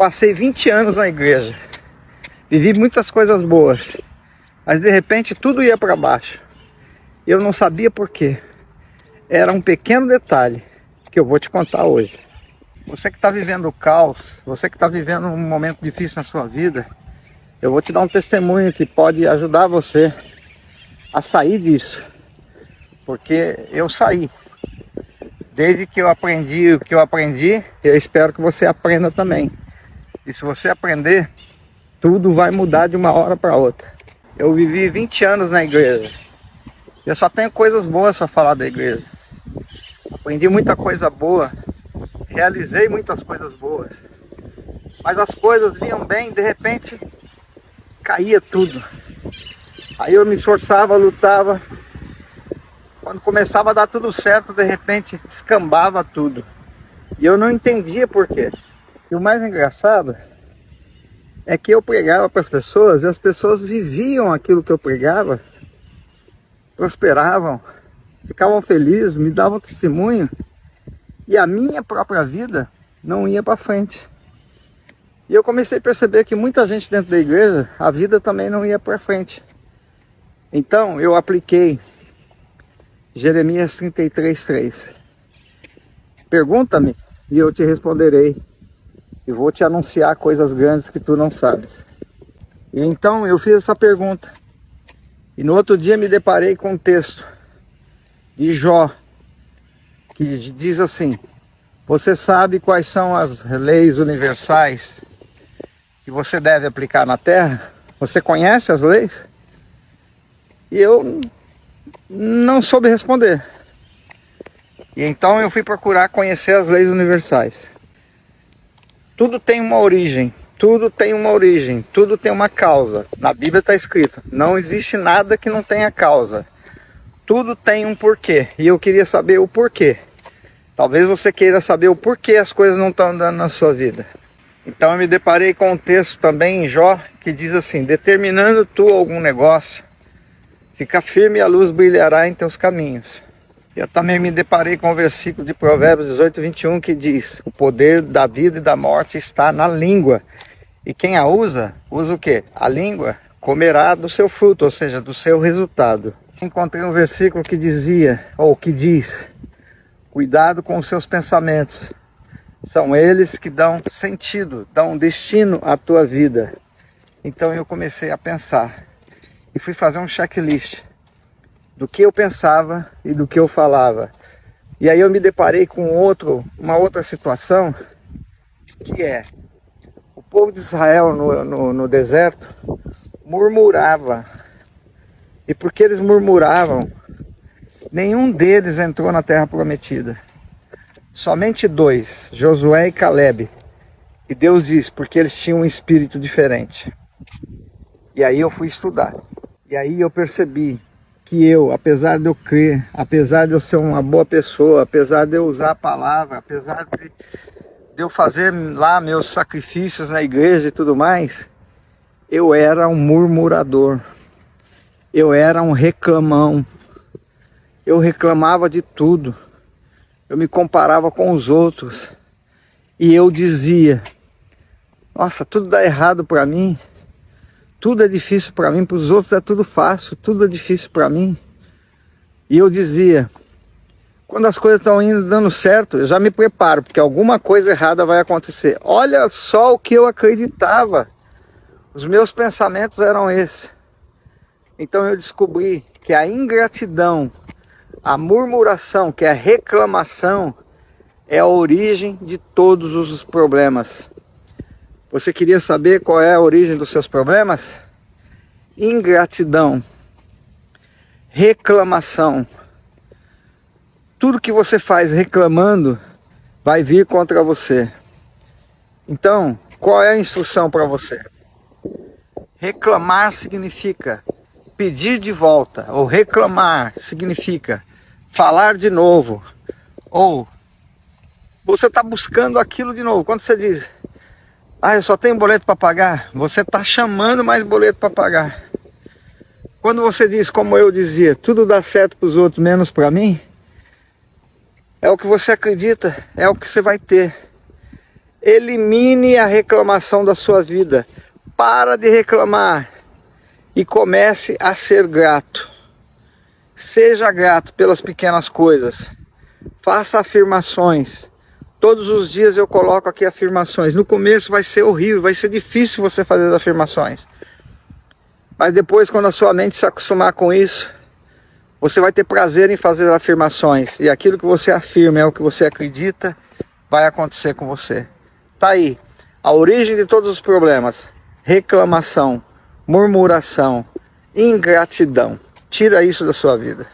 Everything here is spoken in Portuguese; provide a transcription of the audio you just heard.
passei 20 anos na igreja, vivi muitas coisas boas, mas de repente tudo ia para baixo. E eu não sabia por quê. Era um pequeno detalhe que eu vou te contar hoje. Você que está vivendo o caos, você que está vivendo um momento difícil na sua vida, eu vou te dar um testemunho que pode ajudar você a sair disso. Porque eu saí. Desde que eu aprendi o que eu aprendi, eu espero que você aprenda também. E se você aprender, tudo vai mudar de uma hora para outra. Eu vivi 20 anos na igreja. Eu só tenho coisas boas para falar da igreja. Aprendi muita coisa boa. Realizei muitas coisas boas. Mas as coisas vinham bem, de repente caía tudo. Aí eu me esforçava, lutava. Quando começava a dar tudo certo, de repente descambava tudo. E eu não entendia por quê. E o mais engraçado é que eu pregava para as pessoas e as pessoas viviam aquilo que eu pregava, prosperavam, ficavam felizes, me davam testemunho, e a minha própria vida não ia para frente. E eu comecei a perceber que muita gente dentro da igreja, a vida também não ia para frente. Então eu apliquei Jeremias 33:3. Pergunta-me e eu te responderei, e vou te anunciar coisas grandes que tu não sabes. E então eu fiz essa pergunta, e no outro dia me deparei com um texto de Jó, que diz assim: você sabe quais são as leis universais que você deve aplicar na terra? Você conhece as leis? E eu não soube responder. E então eu fui procurar conhecer as leis universais. Tudo tem uma origem, tudo tem uma origem, tudo tem uma causa. Na Bíblia está escrito, não existe nada que não tenha causa. Tudo tem um porquê, e eu queria saber o porquê. Talvez você queira saber o porquê as coisas não estão andando na sua vida. Então eu me deparei com um texto também em Jó, que diz assim: determinando tu algum negócio, fica firme e a luz brilhará em teus caminhos. Eu também me deparei com o versículo de Provérbios 18:21 que diz: o poder da vida e da morte está na língua. E quem a usa, usa o quê? A língua comerá do seu fruto, ou seja, do seu resultado. Encontrei um versículo que dizia, ou que diz: cuidado com os seus pensamentos. São eles que dão sentido, dão destino à tua vida. Então eu comecei a pensar e fui fazer um checklist do que eu pensava e do que eu falava. E aí eu me deparei com uma outra situação, que é: o povo de Israel no deserto murmurava. E porque eles murmuravam, nenhum deles entrou na terra prometida. Somente 2, Josué e Caleb. E Deus diz, porque eles tinham um espírito diferente. E aí eu fui estudar. E aí eu percebi que eu, apesar de eu crer, apesar de eu ser uma boa pessoa, apesar de eu usar a palavra, apesar de eu fazer lá meus sacrifícios na igreja e tudo mais, eu era um murmurador. Eu era um reclamão. Eu reclamava de tudo. Eu me comparava com os outros. E eu dizia: nossa, tudo dá errado para mim. Tudo é difícil para mim. Para os outros é tudo fácil. Tudo é difícil para mim. E eu dizia: quando as coisas estão indo dando certo, eu já me preparo, porque alguma coisa errada vai acontecer. Olha só o que eu acreditava. Os meus pensamentos eram esses. Então eu descobri que a ingratidão, a murmuração, que é a reclamação, é a origem de todos os problemas. Você queria saber qual é a origem dos seus problemas? Ingratidão, reclamação. Tudo que você faz reclamando vai vir contra você. Então, qual é a instrução para você? Reclamar significa pedir de volta, ou reclamar significa falar de novo, ou você está buscando aquilo de novo. Quando você diz: ah, eu só tenho boleto para pagar, você está chamando mais boleto para pagar. Quando você diz, como eu dizia, tudo dá certo para os outros menos para mim, é o que você acredita, é o que você vai ter. Elimine a reclamação da sua vida. Para de reclamar e comece a ser grato. Seja grato pelas pequenas coisas. Faça afirmações. Todos os dias eu coloco aqui afirmações. No começo vai ser horrível, vai ser difícil você fazer as afirmações. Mas depois, quando a sua mente se acostumar com isso, você vai ter prazer em fazer afirmações. E aquilo que você afirma é o que você acredita, vai acontecer com você. Tá aí. A origem de todos os problemas. Reclamação, murmuração, ingratidão. Tira isso da sua vida.